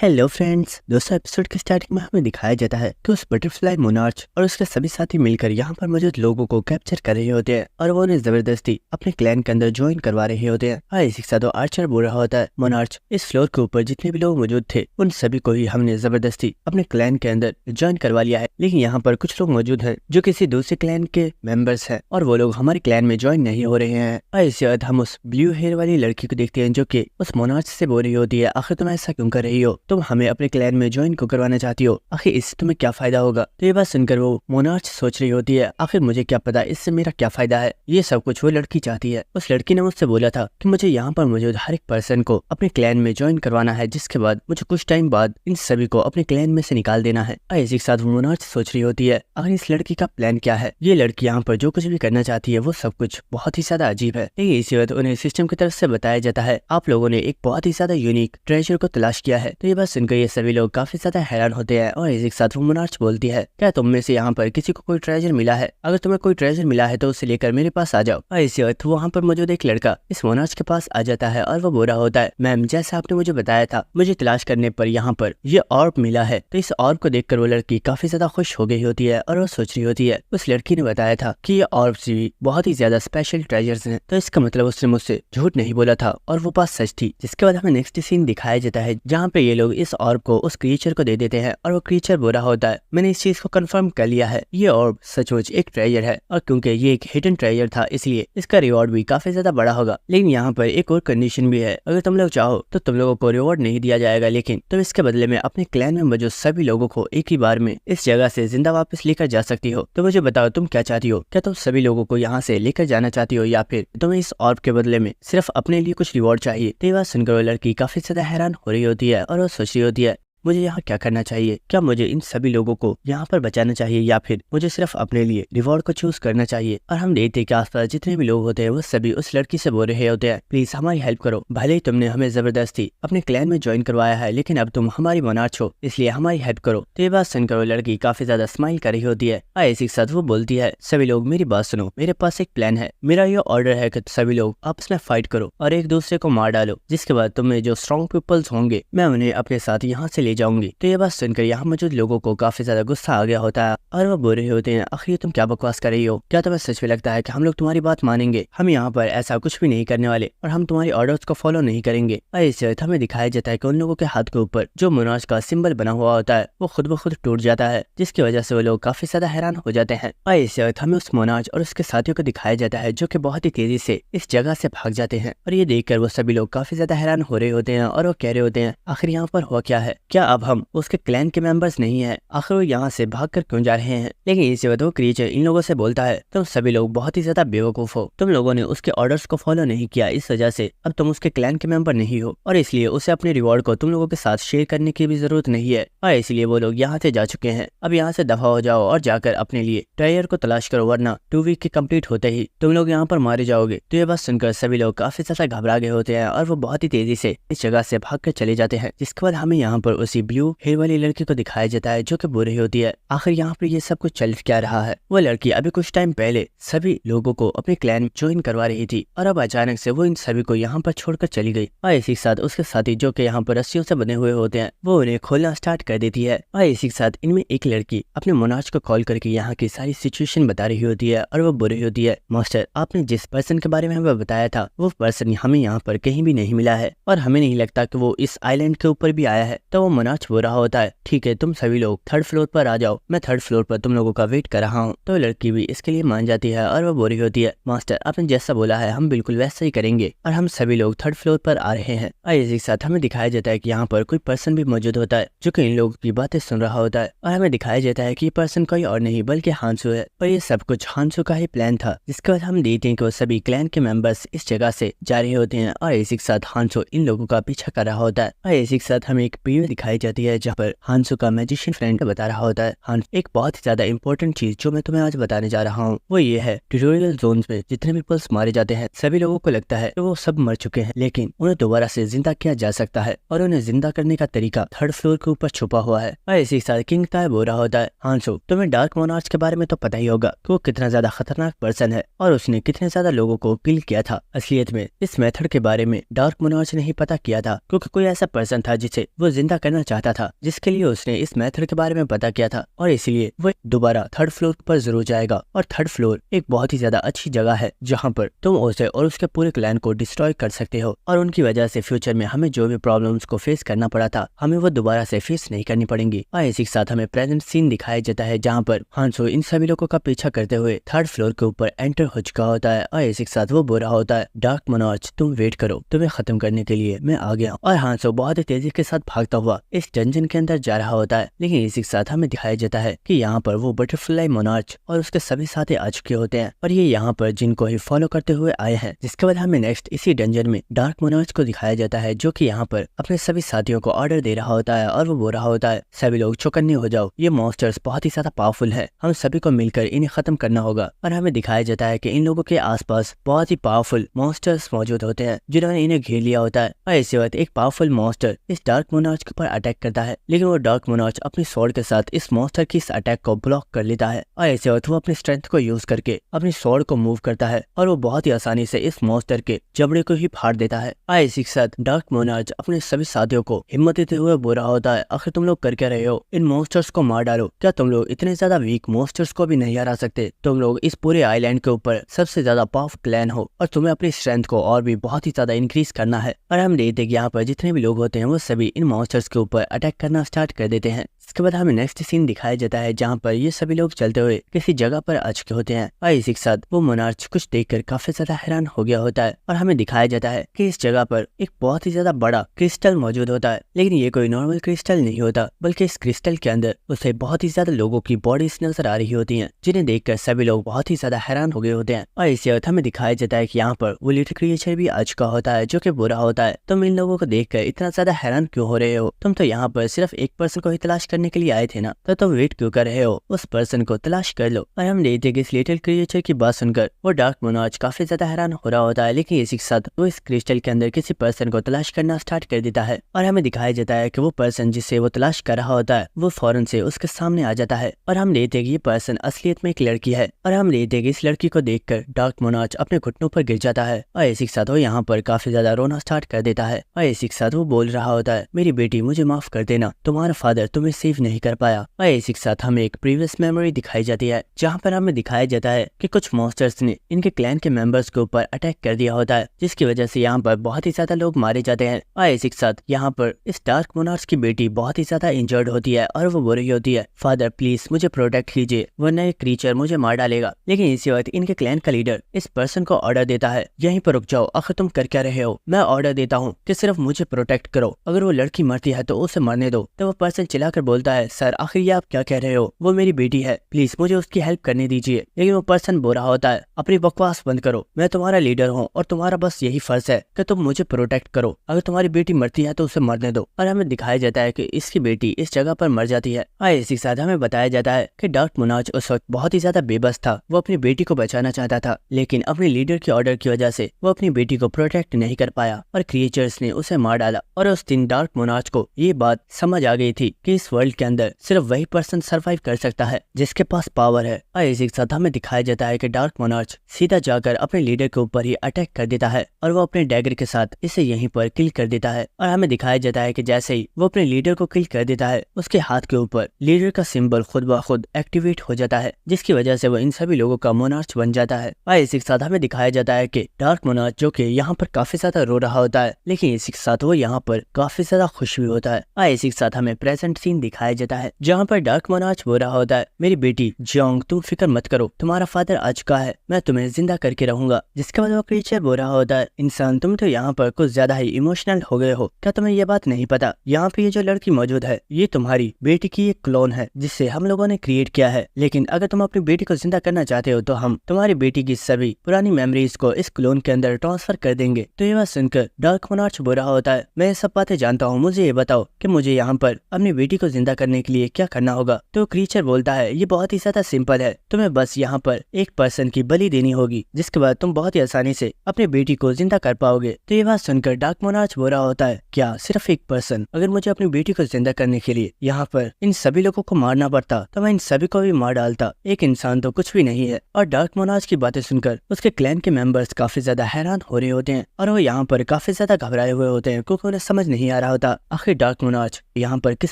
Hello friends, दोस्तों episode के starting में हमें दिखाया जाता है कि उस बटरफ्लाई मोनार्च और उसके सभी साथी मिलकर यहाँ पर मौजूद लोगों को कैप्चर कर रहे होते हैं और वो उन्हें जबरदस्ती अपने क्लैन के अंदर ज्वाइन करवा रहे होते हैं। हाँ, इसी के साथ आर्चर बोल रहा होता है, मोनार्च इस फ्लोर के ऊपर जितने भी लोग मौजूद थे उन सभी को ही हमने जबरदस्ती अपने क्लैन के अंदर ज्वाइन करवा लिया है, लेकिन यहाँ पर कुछ लोग मौजूद हैं जो किसी दूसरे क्लैन के मेंबर्स हैं और वो लोग हमारे क्लैन में ज्वाइन नहीं हो रहे हैं। और इसके बाद हम उस ब्लू हेयर वाली लड़की को देखते हैं जो कि उस मोनार्च से बोल रही होती है, आखिर तुम ऐसा क्यों कर रही हो? तुम हमें अपने क्लैन में ज्वाइन को करवाना चाहती हो, आखिर इससे तुम्हें क्या फायदा होगा? तो ये बात सुनकर वो मोनार्च सोच रही होती है, आखिर मुझे क्या पता इससे मेरा क्या फायदा है। ये सब कुछ वो लड़की चाहती है। उस लड़की ने मुझसे बोला था कि मुझे यहाँ पर मौजूद हर एक पर्सन को अपने क्लैन में ज्वाइन करवाना है, जिसके बाद मुझे कुछ टाइम बाद इन सभी को अपने क्लैन में से निकाल देना है। और इसी के साथ वो मोनार्च सोच रही होती है, आखिर इस लड़की का प्लान क्या है? ये लड़की यहाँ पर जो कुछ भी करना चाहती है वो सब कुछ बहुत ही ज्यादा अजीब है। इसी वक्त उन्हें सिस्टम की तरफ से बताया जाता है, आप लोगों ने एक बहुत ही ज्यादा यूनिक ट्रेजर को तलाश किया है। तो ये बात सुनकर ये सभी लोग काफी ज्यादा हैरान होते हैं और इसी के साथ वो मोनार्च बोलती है, क्या तुम में से यहाँ पर किसी को कोई ट्रेजर मिला है? अगर तुम्हें कोई ट्रेजर मिला है तो उसे लेकर मेरे पास आ जाओ। और इसी वक्त वहाँ पर मौजूद एक लड़का इस मोनार्च के पास आ जाता है और वो बोल रहा होता है, मैम जैसा आपने मुझे बताया था, मुझे तलाश करने पर यहाँ पर ये ऑर्ब मिला है। तो इस ऑर्ब को देखकर वो लड़की काफी ज्यादा खुश हो गई होती है और वो सोच रही होती है, उस लड़की ने बताया था कि ये ऑर्ब भी बहुत ही ज्यादा स्पेशल ट्रेजर्स हैं, तो इसका मतलब उसने मुझसे झूठ नहीं बोला था और वो बात सच थी। जिसके बाद हमें नेक्स्ट सीन दिखाया जाता है जहाँ पे ये लोग इस ऑर्ब को उस क्रिएचर को दे देते हैं और वो क्रिएचर बोल रहा होता है, मैंने इस चीज को कंफर्म कर लिया है, ये ऑर्ब सचमुच एक ट्रेजर है और क्योंकि ये एक हिडन ट्रेजर था इसलिए इसका रिवॉर्ड भी काफी ज्यादा बड़ा होगा। लेकिन यहाँ पर एक और कंडीशन भी है, अगर तुम लोग चाहो तो तुम लोगों को रिवॉर्ड नहीं दिया जाएगा, लेकिन तुम इसके बदले में अपने क्लैन में मौजूद सभी लोगों को एक ही बार में इस जगह से जिंदा वापस लेकर जा सकती हो। तो मुझे बताओ तुम क्या चाहती हो? क्या तुम सभी लोगों को यहाँ से लेकर जाना चाहती हो या फिर तुम्हें इस ऑर्ब के बदले में सिर्फ अपने लिए कुछ रिवॉर्ड चाहिए? तो ये बात सुनकर वो लड़की काफी ज्यादा हैरान हो रही होती है और वो सोच रही होती है, मुझे यहाँ क्या करना चाहिए? क्या मुझे इन सभी लोगों को यहाँ पर बचाना चाहिए या फिर मुझे सिर्फ अपने लिए रिवॉर्ड को चूज करना चाहिए? और हम देखते हैं कि आसपास जितने भी लोग होते हैं वो सभी उस लड़की से बोल रहे होते हैं, प्लीज हमारी हेल्प करो, भले ही तुमने हमें जबरदस्ती अपने क्लैन में ज्वाइन करवाया है लेकिन अब तुम हमारी मोनार्च हो, इसलिए हमारी हेल्प करो। तो ये बात सुनकर वो लड़की काफी ज्यादा स्माइल कर रही होती है और इसी के साथ वो बोलती है, सभी लोग मेरी बात सुनो, मेरे पास एक प्लान है। मेरा ये ऑर्डर है कि सभी लोग आपस में फाइट करो और एक दूसरे को मार डालो, जिसके बाद तुम्हें जो स्ट्रॉन्ग पीपल्स होंगे मैं उन्हें अपने साथ यहाँ से ले जाऊंगी। तो ये सुनकर यहाँ मौजूद लोगों को काफी ज्यादा गुस्सा आ गया होता है और वो बोल रहे होते हैं, आखिर तुम क्या बकवास कर रही हो? क्या तुम्हें सच में लगता है कि हम लोग तुम्हारी बात मानेंगे? हम यहाँ पर ऐसा कुछ भी नहीं करने वाले और हम तुम्हारी ऑर्डर्स को फॉलो नहीं करेंगे। और इस वक्त हमें दिखाया जाता है कि उन लोगों के हाथ के ऊपर जो मोनार्च का सिंबल बना हुआ होता है वो खुद ब खुद टूट जाता है, जिसकी वजह से वो लोग काफी ज्यादा हैरान हो जाते हैं। और इस वक्त हमें उस मोनार्च और उसके साथियों को दिखाया जाता है जो कि बहुत ही तेजी से इस जगह से भाग जाते हैं और ये देखकर वो सभी लोग काफी ज्यादा हैरान हो रहे होते हैं और वो कह रहे होते हैं, आखिर यहाँ पर हुआ क्या है? क्या अब हम उसके क्लैन के मेंबर्स नहीं है? आखिर वो यहाँ से भागकर क्यों जा रहे हैं? लेकिन इसी वक्त वो क्रिएचर इन लोगों से बोलता है, तुम सभी लोग बहुत ही ज्यादा बेवकूफ हो, तुम लोगों ने उसके ऑर्डर्स को फॉलो नहीं किया, इस वजह से अब तुम उसके क्लैन के मेंबर नहीं हो और इसलिए उसे अपने रिवॉर्ड को तुम लोगों के साथ शेयर करने की भी जरूरत नहीं है और इसलिए वो लोग यहाँ से जा चुके हैं। अब यहाँ से दफा हो जाओ और जाकर अपने लिए ट्रेजर को तलाश करो, वरना 2 वीक के कंप्लीट होते ही तुम लोग यहाँ पर मारे जाओगे। तो ये बात सुनकर सभी लोग काफी ज्यादा घबरा गए होते हैं और वो बहुत ही तेजी से इस जगह से भागकर चले जाते हैं। जिसके बाद हमें यहाँ पर उसी ब्लू हेयर वाली लड़की को दिखाया जाता है जो कि बोल रही होती है, आखिर यहाँ पर ये सब कुछ चल क्या रहा है? वो लड़की अभी कुछ टाइम पहले सभी लोगों को अपने क्लैन ज्वाइन करवा रही थी और अब अचानक से वो इन सभी को यहाँ पर छोड़कर चली गई और इसी के साथ उसके साथी जो कि यहाँ पर रस्सियों से बने हुए होते हैं वो उन्हें खोलना स्टार्ट कर देती है। और इसी के साथ इनमें एक लड़की अपने मोनार्च को कॉल करके यहाँ की सारी सिचुएशन बता रही होती है और वो बोल रही होती है, मास्टर आपने जिस पर्सन के बारे में हमें बताया था वो पर्सन हमें यहाँ पर कहीं भी नहीं मिला है और हमें नहीं लगता कि वो इस आइलैंड के ऊपर भी आया है। तो वो मोनार्च बोल रहा होता है, ठीक है तुम सभी लोग 3rd फ्लोर पर आ जाओ, मैं 3rd फ्लोर पर तुम लोगों का वेट कर रहा हूँ। तो लड़की भी इसके लिए मान जाती है और वो बोल रही होती है, मास्टर आपने जैसा बोला है हम बिल्कुल वैसा ही करेंगे और हम सभी लोग 3rd फ्लोर पर आ रहे हैं। और इसी के साथ हमें दिखाया जाता है कि यहाँ पर कोई पर्सन भी मौजूद होता है जो कि इन लोगों की बातें सुन रहा होता है और हमें दिखाया जाता है कि ये पर्सन कोई और नहीं बल्कि हांसू है और ये सब कुछ हांसू का ही प्लान था। जिसके बाद हम देखते हैं कि वो सभी क्लैन के मेंबर्स इस जगह से जा रहे होते हैं और इसी के साथ हांसू इन लोगों का पीछा कर रहा होता है। और इसी के साथ हमें एक वीडियो दिखाई जाती है जहाँ पर हांसू का मैजिशियन फ्रेंड बता रहा होता है, हांसू एक बहुत ही ज्यादा इंपॉर्टेंट चीज जो मैं तुम्हें आज बताने जा रहा हूँ वो ये है, ट्यूटोरियल जोन्स में जितने भी पल्स मारे जाते हैं सभी लोगों को लगता है कि वो सब मर चुके हैं, लेकिन उन्हें दोबारा से जिंदा किया जा सकता है और उन्हें जिंदा करने का तरीका 3rd फ्लोर के ऊपर छुपा हुआ है। और इसी के साथ किंग ताय बोल रहा होता है, हांसू तुम्हें डार्क मोनार्च के बारे में तो पता ही होगा कि वो कितना ज्यादा खतरनाक पर्सन है और उसने कितने ज्यादा लोगों को किल किया था। असलियत में इस मेथड के बारे में डार्क मोनार्च ने ही पता किया था क्योंकि कोई ऐसा पर्सन था जिसे वो जिंदा करना करना चाहता था, जिसके लिए उसने इस मेथड के बारे में पता किया था और इसीलिए वो दोबारा थर्ड फ्लोर पर जरूर जाएगा। और थर्ड फ्लोर एक बहुत ही ज्यादा अच्छी जगह है जहाँ पर तुम उसे और उसके पूरे क्लैन को डिस्ट्रॉय कर सकते हो और उनकी वजह से फ्यूचर में हमें जो भी प्रॉब्लम्स को फेस करना पड़ा था हमें वो दोबारा से फेस नहीं करनी पड़ेंगी। और इसी के साथ हमें प्रेजेंट सीन दिखाया जाता है जहाँ पर हांसो इन सभी लोगों का पीछा करते हुए थर्ड फ्लोर के ऊपर एंटर हो चुका होता है और इसी के साथ वो बोल रहा होता है, डार्क मोनार्च तुम वेट करो, तुम्हें खत्म करने के लिए मैं आ गया। और हांसो बहुत ही तेजी के साथ भागता हुआ इस डंजन के अंदर जा रहा होता है, लेकिन इसी के साथ हमें दिखाया जाता है कि यहाँ पर वो बटरफ्लाई मोनार्च और उसके सभी साथी आ चुके होते हैं और ये यहाँ पर जिनको ही फॉलो करते हुए आए हैं। जिसके बाद हमें नेक्स्ट इसी डंजन में डार्क मोनार्च को दिखाया जाता है जो कि यहाँ पर अपने सभी साथियों को ऑर्डर दे रहा होता है और वो बोल रहा होता है, सभी लोग चौकन्ने हो जाओ, ये मॉन्स्टर्स बहुत ही ज्यादा पावरफुल है, हम सभी को मिलकर इन्हें खत्म करना होगा। और हमें दिखाया जाता है कि इन लोगों के आसपास बहुत ही पावरफुल मॉन्स्टर्स मौजूद होते हैं जिन्होंने इन्हें घेर लिया होता है। और इसी वक्त एक पावरफुल मॉन्स्टर इस डार्क मोनार्च के ऊपर अटैक करता है, लेकिन वो डार्क मोनार्च अपनी स्वॉर्ड के साथ इस मॉन्स्टर की इस अटैक को ब्लॉक कर लेता है। और इसी वक्त वो अपनी स्ट्रेंथ को यूज करके अपनी स्वॉर्ड को मूव करता है और वो बहुत ही आसानी से इस मॉन्स्टर के जबड़े को ही फाड़ देता है। और इसी के साथ डार्क मोनार्च अपने सभी साथियों को हिम्मत देते हुए बोल रहा होता है, आखिर तुम लोग कर क्या रहे हो, इन मॉन्स्टर्स को मार डालो, क्या तुम लोग इतने ज्यादा वीक मॉन्स्टर्स को भी नहीं हरा सकते, तुम लोग इस पूरे आइलैंड के ऊपर सबसे ज्यादा पावरफुल क्लैन हो और तुम्हें अपनी स्ट्रेंथ को और भी बहुत ही ज्यादा इंक्रीज करना है। और हम देखते हैं कि यहाँ पर जितने भी लोग होते हैं वो सभी इन मॉन्स्टर्स के ऊपर अटैक करना स्टार्ट कर देते हैं। इसके बाद हमें नेक्स्ट सीन दिखाया जाता है जहाँ पर ये सभी लोग चलते हुए किसी जगह पर आ चुके होते हैं और इसी के साथ वो मोनार्च कुछ देखकर काफी ज्यादा हैरान हो गया होता है और हमें दिखाया जाता है कि इस जगह पर एक बहुत ही ज्यादा बड़ा क्रिस्टल मौजूद होता है, लेकिन ये कोई नॉर्मल क्रिस्टल नहीं होता बल्कि इस क्रिस्टल के अंदर उसे बहुत ही ज्यादा लोगों की बॉडीज नजर आ रही होती हैं जिन्हें देखकर सभी लोग बहुत ही ज्यादा हैरान हो गए होते हैं। और इसी वक्त हमें दिखाया जाता है कि यहाँ पर वो लिटिल क्रिएचर भी आ चुका होता है जो कि बुरा होता है, तुम इन लोगों को देखकर इतना ज्यादा हैरान क्यों हो रहे हो, तुम तो यहाँ पर सिर्फ एक पर्सन को ही तलाश करने के लिए आए थे ना, तो तुम वेट क्यों कर रहे हो, उस पर्सन को तलाश कर लो। और हम देखते हैं कि इस लिटिल क्रिएचर की बात सुनकर वो डार्क मोनार्च काफी ज्यादा हैरान हो रहा होता है, लेकिन इसी के साथ वो इस क्रिस्टल के अंदर किसी पर्सन को तलाश करना स्टार्ट कर देता है और हमें दिखाया जाता है कि वो पर्सन जिसे वो तलाश कर रहा होता है वो फौरन से उसके सामने आ जाता है और हम देखते हैं कि ये पर्सन असलियत में एक लड़की है और हम देखते हैं कि इस लड़की को देखकर डार्क मोनार्च अपने घुटनों पर गिर जाता है और इसी के साथ वो यहाँ पर काफी ज्यादा रोना स्टार्ट कर देता है और इसी के साथ वो बोल रहा होता है, मेरी बेटी मुझे माफ कर देना, तुम्हारा फादर तुम्हें सेव नहीं कर पाया। और इसी के साथ हमें एक प्रीवियस मेमोरी दिखाई जाती है जहाँ पर हमें दिखाया जाता है कि कुछ मॉन्स्टर्स ने इनके क्लैन के मेंबर्स के ऊपर अटैक कर दिया होता है जिसकी वजह से यहाँ पर बहुत ही ज्यादा लोग मारे जाते हैं। और इसी के साथ यहाँ पर इस डार्क मोनार्च की बेटी बहुत ही ज्यादा इंजर्ड होती है और वो बोल रही होती है, फादर प्लीज मुझे प्रोटेक्ट कीजिए वरना ये क्रीचर मुझे मार डालेगा। लेकिन इसी वक्त इनके क्लैन का लीडर इस पर्सन को ऑर्डर देता है, यहीं पर रुक जाओ, आखिर तुम कर क्या रहे हो, मैं ऑर्डर देता हूँ कि सिर्फ मुझे प्रोटेक्ट करो, अगर वो लड़की मरती है तो उसे मरने दो। तो वो पर्सन चिल्लाकर बोलता है, सर आखिर ये आप क्या कह रहे हो, वो मेरी बेटी है, प्लीज मुझे उसकी हेल्प करने दीजिए। लेकिन वो पर्सन बोल रहा होता है, अपनी बकवास बंद करो, मैं तुम्हारा लीडर हूँ और तुम्हारा बस यही फर्ज है कि तुम मुझे प्रोटेक्ट करो, अगर तुम्हारी बेटी मरती है तो उसे मरने दो। और हमें दिखाया जाता है कि इसकी बेटी इस जगह पर मर जाती है। और इसी के साथ हमें बताया जाता है कि डार्क मोनार्च उस वक्त बहुत ही ज्यादा बेबस था, वो अपनी बेटी को बचाना चाहता था लेकिन अपने लीडर के ऑर्डर की वजह से वो अपनी बेटी को प्रोटेक्ट नहीं कर पाया और क्रिएचर्स ने उसे मार डाला। और उस दिन डार्क मोनार्च को ये बात समझ आ गई थी कि इस वर्ल्ड के अंदर सिर्फ वही पर्सन सरवाइव कर सकता है जिसके पास पावर है। और इसी के साथ हमें दिखाया जाता है कि डार्क मोनार्च सीधा जाकर अपने लीडर के ऊपर ही अटैक कर देता है और वो अपने डैगर के साथ इसे यहीं पर किल कर देता है। और हमें दिखाया जाता है कि जैसे ही वो अपने लीडर को किल कर देता है उसके हाथ के ऊपर लीडर का सिंबल खुद ब खुद एक्टिवेट हो जाता है जिसकी वजह से वो इन सभी लोगों का मोनार्च बन जाता है। और इसी के साथ हमें दिखाया जाता है कि डार्क मोनार्च जो कि यहाँ पर काफी ज्यादा रो रहा होता है लेकिन इसी के साथ वो यहाँ पर काफी ज्यादा खुश भी होता है। और इसी के साथ हमें प्रेजेंट सीन दिखाया जाता है जहाँ पर डार्क मोनार्च बोल रहा होता है, मेरी बेटी जियोंग तुम फिक्र मत करो, तुम्हारा फादर आ चुका है, मैं तुम्हें जिंदा करके रहूंगा। जिसके बाद वो क्रीचर बोल रहा होता है, इंसान तुम तो यहाँ पर कुछ ज्यादा ही इमोशनल हो गए हो, क्या तुम्हें ये बात नहीं पता, यहाँ पे ये जो लड़की मौजूद है ये तुम्हारी बेटी की एक क्लोन है जिसे हम लोगों ने क्रिएट किया है, लेकिन अगर तुम अपनी बेटी को जिंदा करना चाहते हो तो हम तुम्हारी बेटी की सभी पुरानी मेमोरीज को इस क्लोन के अंदर ट्रांसफर कर देंगे। तो ये बात सुनकर डार्क मोनार्च बोल रहा होता है, मैं ये सब बातें जानता हूँ, मुझे ये बताओ कि मुझे यहाँ पर अपनी बेटी को जिंदा करने के लिए क्या करना होगा। तो क्रीचर बोलता है ये बहुत ही ज्यादा सिंपल है, तुम्हें बस यहाँ पर एक पर्सन की बलि देनी होगी, जिसके बाद तुम बहुत ही आसानी से अपनी बेटी को जिंदा कर पाओगे। तो ये बात सुनकर डार्क मोनार्च बुरा होता है, क्या सिर्फ एक पर्सन? अगर मुझे अपनी बेटी को जिंदा करने के लिए यहाँ पर इन सभी लोगों को मारना पड़ता तो मैं इन सभी को भी मार डालता, एक इंसान तो कुछ भी नहीं है। और डार्क मोनार्च की बातें सुनकर उसके क्लैन के मेंबर्स काफी ज्यादा हैरान हो रहे होते हैं और वो यहाँ पर काफी ज्यादा घबराए हुए होते हैं, क्योंकि उन्हें समझ नहीं आ रहा होता आखिर डार्क मोनार्च यहाँ पर किस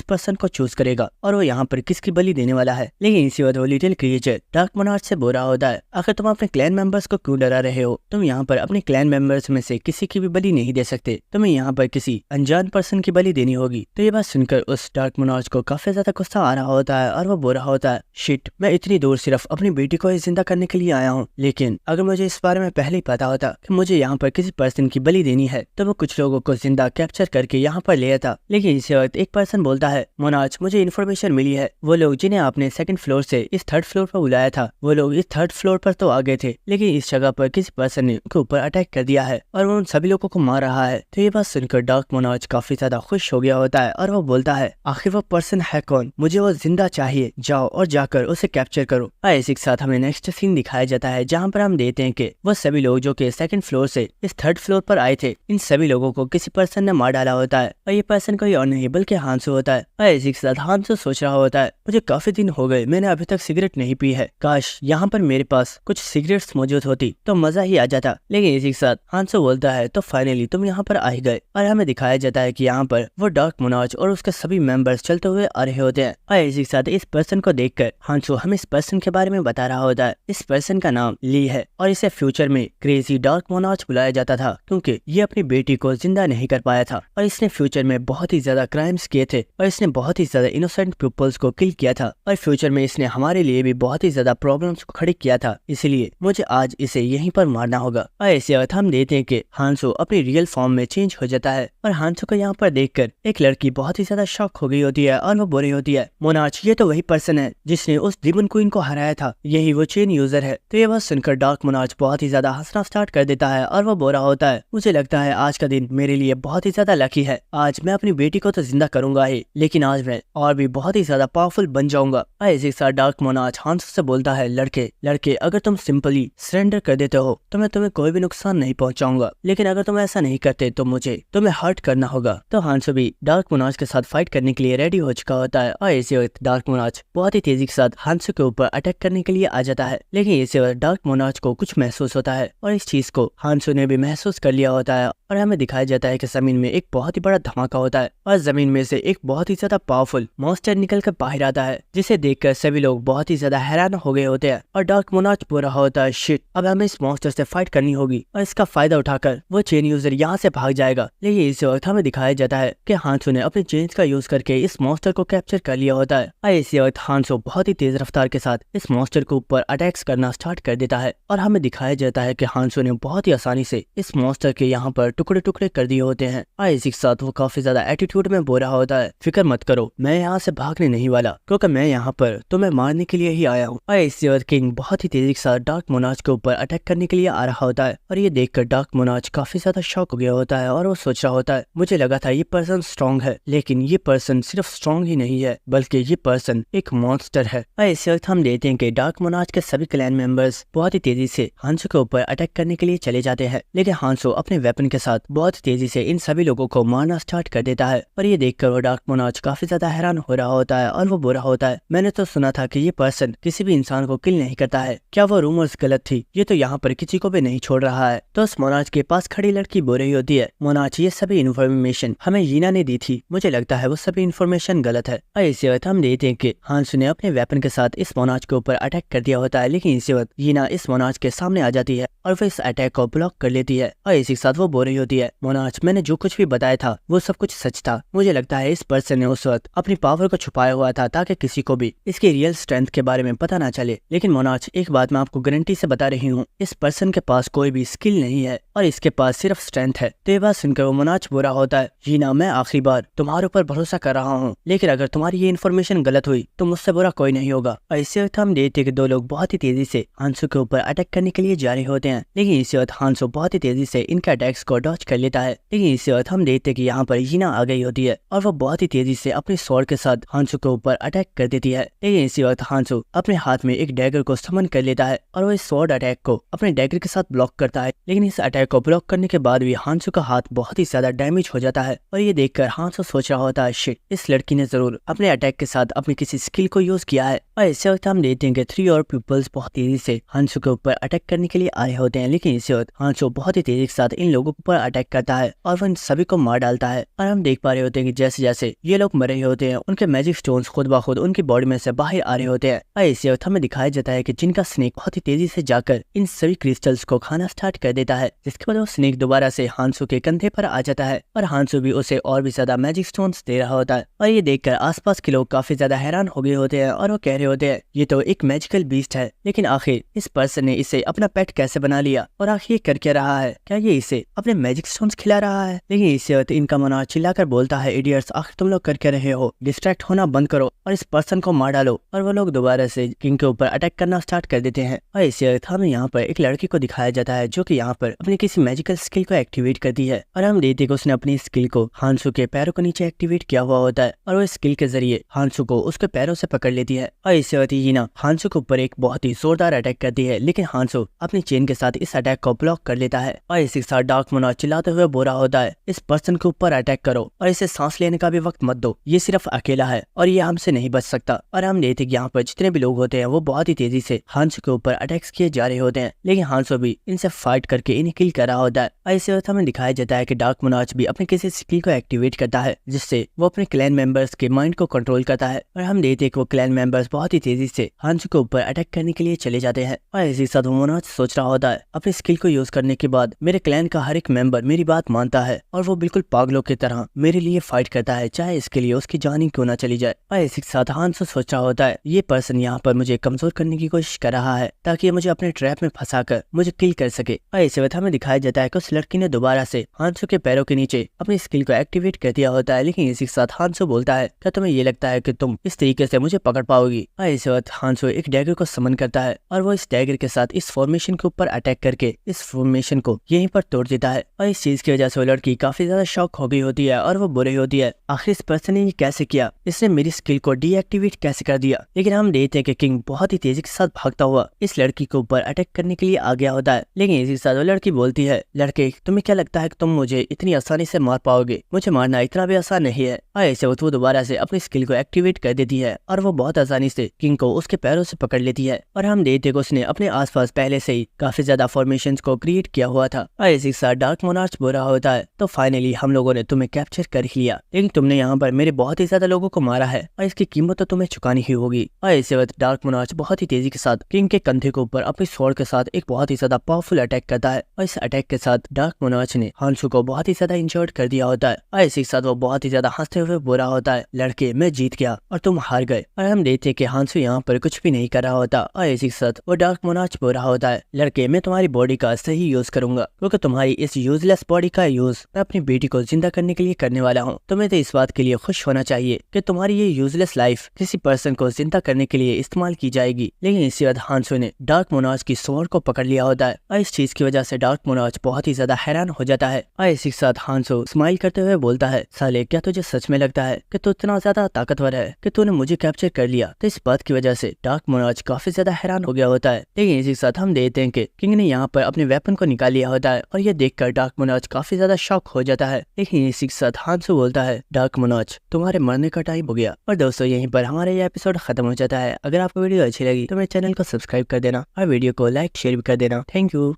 पर्सन को चूज करेगा और वो यहाँ पर किसकी बलि देने वाला है। लेकिन इसी वक्त वो लिटिल क्रिएचर डार्क मोनार्च से बुरा होता है, आखिर तुम अपने क्लैन मेंबर्स को क्यों डरा रहे हो? तुम यहाँ पर अपने क्लैन मेंबर्स में से किसी की भी बलि नहीं दे सकते, तुम्हें यहाँ पर किसी अनजान पर्सन की बलि देनी होगी। तो ये बात सुनकर उस डार्क मोनार्च को काफी ज्यादा गुस्सा आ रहा होता है और वो बुरा होता है, शिट, मैं इतनी दूर सिर्फ अपनी बेटी को जिंदा करने के लिए आया हूँ, लेकिन अगर मुझे इस बारे में पहले ही पता होता कि मुझे यहाँ पर किसी पर्सन की बलि देनी है तो मैं कुछ लोगों को जिंदा कैप्चर करके यहाँ पर ले आता। लेकिन इसी वक्त एक पर्सन बोलता है, मोनार्च, मुझे इन्फॉर्मेशन मिली है, वो लोग जिन्हें आपने सेकंड फ्लोर से इस थर्ड फ्लोर पर बुलाया था, वो लोग इस थर्ड फ्लोर पर तो आ गए थे, लेकिन इस जगह पर किसी पर्सन ने उनके ऊपर अटैक कर दिया है और वो उन सभी लोगों को मार रहा है। तो ये बात सुनकर डार्क मोनार्च काफी ज्यादा खुश हो गया होता है और वो बोलता है, आखिर वो पर्सन है कौन? मुझे वो जिंदा चाहिए, जाओ और जाकर उसे कैप्चर करो। इसी के साथ हमें नेक्स्ट सीन दिखाया जाता है, जहाँ पर हम देखते हैं कि वो सभी लोग जो कि सेकंड फ्लोर से इस थर्ड फ्लोर पर आए थे, इन सभी लोगों को किसी पर्सन ने मार डाला होता है और ये पर्सन कोई और नहीं बल्कि हांसू होता है। और इसी के साथ हांसू सोच रहा होता है, मुझे काफी दिन हो गए मैंने अभी तक सिगरेट नहीं पी है, काश यहाँ पर मेरे पास कुछ सिगरेट्स मौजूद होती तो मजा ही आ जाता। लेकिन इसी के साथ हांसू बोलता है, तो फाइनली तुम यहाँ पर आ ही गए। और हमें दिखाया जाता है कि यहाँ पर वो डार्क मोनार्च और उसके सभी मेंबर्स चलते हुए आ रहे होते हैं। और इसी के साथ इस पर्सन को देखकर हांसू हमें इस पर्सन के बारे में बता रहा होता है। इस पर्सन का नाम ली है और इसे फ्यूचर में क्रेजी डार्क मोनार्च बुलाया जाता था, क्योंकि ये अपनी बेटी को जिंदा नहीं कर पाया था और इसने फ्यूचर में बहुत ही ज्यादा क्राइम्स किए थे और इसने बहुत ही ज्यादा इनोसेंट पीपल्स को किल किया था और फ्यूचर में इसने हमारे लिए भी बहुत ही ज्यादा प्रॉब्लम्स को खड़ी किया था, इसलिए मुझे आज इसे यहीं पर मारना होगा। और ऐसे वक्त हम देखते हैं कि हांसू अपनी रियल फॉर्म में चेंज हो जाता है और हांसू को यहाँ पर देखकर एक लड़की बहुत ही ज्यादा शॉक हो गई होती है और वो बुरी होती है, मोनार्च, ये तो वही पर्सन है जिसने उस डिमन क्वीन को हराया था, यही वो चेन यूजर है। तो ये बात सुनकर डार्क मोनार्च बहुत ही ज्यादा हंसना स्टार्ट कर देता है और वो बुरा होता है, मुझे लगता है आज का दिन मेरे लिए बहुत ही ज्यादा लकी है, आज मैं अपनी बेटी को तो जिंदा करूंगा ही, लेकिन आज मैं और भी बहुत ही ज्यादा पावरफुल बन जाऊंगा। इसी के साथ डार्क मोनार्च हांसू से बोलता है, लड़के अगर तुम सिंपली सरेंडर कर देते हो तो मैं तुम्हें कोई भी नुकसान नहीं पहुंचाऊंगा, लेकिन अगर तुम ऐसा नहीं करते तो मुझे तुम्हें हर्ट करना होगा। तो हांसू भी डार्क मोनार्च के साथ फाइट करने के लिए रेडी हो चुका होता है और इसी वक्त डार्क मोनार्च बहुत ही तेजी के साथ हांसू के ऊपर अटैक करने के लिए आ जाता है। लेकिन इसी वक्त डार्क मोनार्च को कुछ महसूस होता है और इस चीज को हांसू ने भी महसूस कर लिया होता है और हमें दिखाया जाता है कि जमीन में एक बहुत ही बड़ा धमाका होता है और जमीन में से एक बहुत ही ज्यादा पावरफुल मॉन्स्टर निकल कर बाहर आता है, जिसे देखकर सभी लोग बहुत ही ज्यादा हैरान हो गए होते हैं और डार्क मोनार्च पूरा होता है, शिट, अब हमें इस मॉन्स्टर से फाइट करनी होगी और इसका फायदा उठाकर वो चेन यूजर यहाँ से भाग जाएगा। लेकिन इस वक्त हमें दिखाया जाता है कि हांसू ने अपनी चेन्स का यूज करके इस मॉन्स्टर को कैप्चर कर लिया होता है और इसी वक्त हांसू बहुत ही तेज रफ्तार के साथ इस मॉन्स्टर के ऊपर अटैक्स करना स्टार्ट कर देता है और हमें दिखाया जाता है कि हांसू ने बहुत ही आसानी से इस मॉन्स्टर के यहाँ पर टुकड़े टुकड़े कर दिए होते हैं और इसी के साथ वो काफी ज्यादा एटीट्यूड में बोल रहा होता है, फिक्र मत करो, मैं यहाँ से भागने नहीं वाला, क्योंकि मैं यहाँ पर तुम्हें मारने के लिए ही आया हूँ। और इसी वक्त किंग बहुत ही तेजी के साथ डार्क मोनार्च के ऊपर अटैक करने के लिए आ रहा होता है और ये देखकर डार्क मोनार्च काफी ज्यादा शॉक हो गया होता है और वो सोच रहा होता है, मुझे लगा था ये पर्सन स्ट्रॉन्ग है, लेकिन ये पर्सन सिर्फ स्ट्रॉन्ग ही नहीं है बल्कि ये पर्सन एक मॉन्स्टर है। और इसी वक्त हम देखते हैं कि डार्क मोनार्च के सभी क्लैन मेंबर्स बहुत ही तेजी से हांसू के ऊपर अटैक करने के लिए चले जाते हैं, लेकिन हांसू अपने वेपन के साथ बहुत तेजी से इन सभी लोगों को मारना स्टार्ट कर देता है और ये देखकर वो डार्क मोनार्च काफी ज्यादा हैरान हो रहा होता है और वो बुरा होता है, मैंने तो सुना था कि ये पर्सन किसी भी इंसान को किल नहीं करता है, क्या वो रूमर्स गलत थी? ये तो यहाँ पर किसी को भी नहीं छोड़ रहा है। तो उस मोनार्च के पास खड़ी लड़की बोल रही होती है, मोनार्च, ये सभी इन्फॉर्मेशन हमें यीना ने दी थी, मुझे लगता है वो सभी इन्फॉर्मेशन गलत है। और इसी वक्त हम देखते हैं कि हांसू ने अपने वेपन के साथ इस मोनार्च के ऊपर अटैक कर दिया होता है, लेकिन इसी वक्त यीना इस मोनार्च के सामने आ जाती है और वो इस अटैक को ब्लॉक कर लेती है और इसी के साथ वो बोल रही होती है, मोनार्च, मैंने जो कुछ भी बताया था वो सब कुछ सच था, मुझे लगता है इस पर्सन ने उस वक्त अपनी पावर को छुपाया हुआ था ताकि किसी को भी इसकी रियल स्ट्रेंथ के बारे में पता ना चले। लेकिन मोनार्च, एक बात मैं आपको गारंटी से बता रही हूँ, इस पर्सन के पास कोई भी स्किल नहीं है और इसके पास सिर्फ स्ट्रेंथ है। तो ये बात सुनकर वो मोनार्च बुरा होता है, यीना, मैं आखिरी बार तुम्हारे ऊपर भरोसा कर रहा हूँ, लेकिन अगर तुम्हारी ये इन्फॉर्मेशन गलत हुई तो मुझसे बुरा कोई नहीं होगा। और इसी वक्त हम देखते कि दो लोग बहुत ही तेजी से हांसू के ऊपर अटैक करने के लिए जा रहे होते हैं, लेकिन इसी वक्त हांसू बहुत ही तेजी से इनके अटैक्स को डॉच कर लेता है। लेकिन इसी वक्त हम देखते कि यहाँ पर यीना आ गई होती है और वो बहुत ही तेजी से अपनी स्वॉर्ड के साथ हांसो के ऊपर अटैक कर देती है। लेकिन इसी वक्त हांसो अपने हाथ में एक डैगर को समन कर लेता है और वो इस स्वॉर्ड अटैक को अपने डैगर के साथ ब्लॉक करता है। लेकिन इस अटैक को ब्लॉक करने के बाद भी हांसो का हाथ बहुत ही ज्यादा डैमेज हो जाता है और ये देखकर हांसो सोच रहा होता है, शिट, इस लड़की ने जरूर अपने अटैक के साथ अपनी किसी स्किल को यूज किया है। और इसी वक्त हम देखते हैं कि 3 और पीपल्स बहुत तेजी से हांसो के ऊपर अटैक करने के लिए आए होते हैं। लेकिन इसी वक्त हांसो बहुत ही तेजी के साथ इन लोगों के ऊपर अटैक करता है और वो इन सभी को मार डालता है। और हम देख पा रहे होते हैं कि जैसे जैसे ये लोग मर रहे होते हैं उनके मैजिक स्टोन्स खुद ब खुद उनकी बॉडी में से बाहर आ रहे होते हैं। और इसी वक्त हमें दिखाया जाता है कि जिनका स्नेक बहुत ही तेजी से जाकर इन सभी क्रिस्टल्स को खाना स्टार्ट कर देता है, जिसके बाद वो स्नेक दोबारा से हांसो के कंधे पर आ जाता है और हांसो भी उसे और भी ज्यादा मैजिक स्टोन्स दे रहा होता है। और ये देखकर आसपास के लोग काफी ज्यादा हैरान हो गए होते हैं और वो कह रहे होते हैं, ये तो एक मैजिकल बीस्ट है, लेकिन आखिर इस पर्सन ने इसे अपना पेट कैसे बना लिया और आखिर ये कर क्या रहा है? क्या ये इसे अपने मैजिक स्टोन्स खिला रहा है? लेकिन इसी वक्त इनका मोनार्च चिल्लाकर बोलता है, इडियट्स, आखिर तुम लोग कर क्या रहे हो? डिस्ट्रैक्ट होना बंद करो और इस पर्सन को मार डालो। और वो लोग दोबारा से किंग के ऊपर अटैक करना स्टार्ट कर देते हैं। और इसी वक्त हमें यहाँ पर एक लड़की को दिखाया जाता है जो कि यहाँ पर अपनी किसी मैजिकल स्किल को एक्टिवेट करती है और हम देखते हैं कि उसने अपनी स्किल को हांसो के पैरों के नीचे एक्टिवेट किया हुआ होता है और वो स्किल के जरिए हांसो को उसके पैरों से पकड़ लेती है। और इसी वक्त हीना हांसो के ऊपर एक बहुत ही जोरदार अटैक करती है, लेकिन हांसो अपनी चेन के साथ इस अटैक को ब्लॉक कर लेता है। और इसी के साथ डार्क मोनार्च चिल्लाते हुए बोल रहा होता है, इस पर्सन के ऊपर अटैक करो और इसे सांस लेने का भी वक्त मत दो, ये सिर्फ अकेला है और ये हमसे नहीं बच सकता। और हम देखते हैं कि यहाँ पर जितने भी लोग होते हैं वो बहुत ही तेजी से हांसो के ऊपर अटैक्स किए जा रहे होते हैं, लेकिन हांसो भी इनसे फाइट करके इन्हें किल कर रहा होता है। और इसी वक्त हमें दिखाया जाता है कि डार्क मोनार्च भी अपने किसी स्किल को एक्टिवेट करता है जिससे वो अपने क्लैन मेंबर्स के माइंड को कंट्रोल करता है। और हम देखते हैं कि वो क्लैन मेंबर्स बहुत ही तेजी से हांसो के ऊपर अटैक करने के लिए चले जाते हैं। और इसी के साथ मोनार्च सोच रहा होता है, अपनी स्किल को यूज करने के बाद मेरे क्लैन का हर एक मेंबर मेरी बात मानता है और वो बिल्कुल पागलों की तरह मेरे लिए फाइट करता है, चाहे इसके लिए उसकी जान ही क्यों ना चली जाए। और इसी के साथ हांसो सोच रहा होता है, ये पर्सन यहाँ पर मुझे कमजोर करने की कोशिश कर रहा है ताकि ये मुझे अपने ट्रैप में फंसाकर मुझे किल कर सके। और इसी वक्त हमें दिखाया जाता है कि उस लड़की ने दोबारा से हांसो के पैरों के नीचे अपनी स्किल को एक्टिवेट कर दिया होता है। लेकिन इसी के साथ हांसो बोलता है, क्या तुम्हें ये लगता है कि तुम इस तरीके से मुझे पकड़ पाओगी? और इसी वक्त हांसो एक डैगर को समन करता है और वो इस डैगर के साथ इस फॉर्मेशन के ऊपर अटैक करके इस फॉर्मेशन को यहीं पर तोड़ देता है। और इस चीज की वजह से वो लड़की काफी ज्यादा शॉक हो गई होती है और वो बुरी होती है, आखिर इस पर्सन ने ये कैसे किया, इसने मेरी स्किल को डीएक्टिवेट कैसे कर दिया? लेकिन हम देखते हैं कि किंग बहुत ही तेजी के साथ भागता हुआ इस लड़की के ऊपर अटैक करने के लिए आ गया होता है। लेकिन इसी के साथ वो लड़की बोलती है, लड़के, तुम्हें क्या लगता है कि तुम मुझे इतनी आसानी से मार पाओगे? मुझे मारना इतना भी आसान नहीं है। और ऐसे वक्त वो दोबारा से अपनी स्किल को एक्टिवेट कर देती है और वो बहुत आसानी से किंग को उसके पैरों से पकड़ लेती है। और हम देखते हैं कि उसने अपने आसपास पहले से ही काफी ज्यादा फॉर्मेशंस को क्रिएट किया हुआ था। और इसी के साथ डार्क मोनार्च बोल रहा होता है, तो फाइनली हम लोगों ने तुम्हें कैप्चर कर ही लिया, लेकिन तुमने यहाँ पर मेरे बहुत ही ज्यादा लोगों को मारा है और इसकी कीमत तो तुम्हें चुकानी ही होगी। और इसी वक्त डार्क मोनार्च बहुत ही तेजी के साथ किंग के कंधे के ऊपर अपनी स्वॉर्ड के साथ एक बहुत ही ज्यादा पावरफुल अटैक करता है और इस अटैक के साथ डार्क मोनार्च ने हांसो को बहुत ही ज्यादा इंजर्ड कर दिया होता है। और इसी के साथ वो बहुत ही ज्यादा हंसते हुए बोल रहा होता है, लड़के, मैं जीत गया और तुम हार गए। और हम देखते हैं कि हांसो यहाँ पर कुछ भी नहीं कर रहा होता। और इसी के साथ वो डार्क मोनार्च बोल रहा होता है, लड़के, मैं तुम्हारी बॉडी का सही यूज करूंगा, क्योंकि तुम्हारी इस यूजलेस बॉडी का यूज मैं अपनी बेटी को जिंदा करने के लिए करने वाला हूँ। तुम्हें तो इस बात के लिए खुश होना चाहिए कि तुम्हारी ये यूजलेस लाइफ किसी पर्सन को जिंदा करने के लिए इस्तेमाल की जाएगी। लेकिन इसी वक्त हांसो ने डार्क मोनार्च की स्वॉर्ड को पकड़ लिया होता है और इस चीज की वजह से डार्क मोनार्च बहुत ही ज्यादा हैरान हो जाता है। और इसी के साथ हांसो स्माइल करते हुए बोलता है, साले, क्या तुझे सच में लगता है कि तू इतना ज्यादा ताकतवर है कि तूने मुझे कैप्चर कर लिया? तो इस बात की वजह से डार्क मोनार्च काफी ज्यादा हैरान हो गया होता है। लेकिन इसी के साथ हम देखते हैं कि किंग ने यहाँ पर अपने वेपन को निकाल लिया होता है और ये देखकर डार्क मोनार्च काफी ज्यादा शॉक हो जाता है। लेकिन इसी के साथ हांसो बोलता है, डार्क मोनार्च, तुम्हारे मरने का टाइम हो गया। और दोस्तों, यहीं पर हमारा ये एपिसोड खत्म हो जाता है। अगर आपको वीडियो अच्छी लगी तो मेरे चैनल को सब्सक्राइब कर देना और वीडियो को लाइक शेयर भी कर देना। Thank you.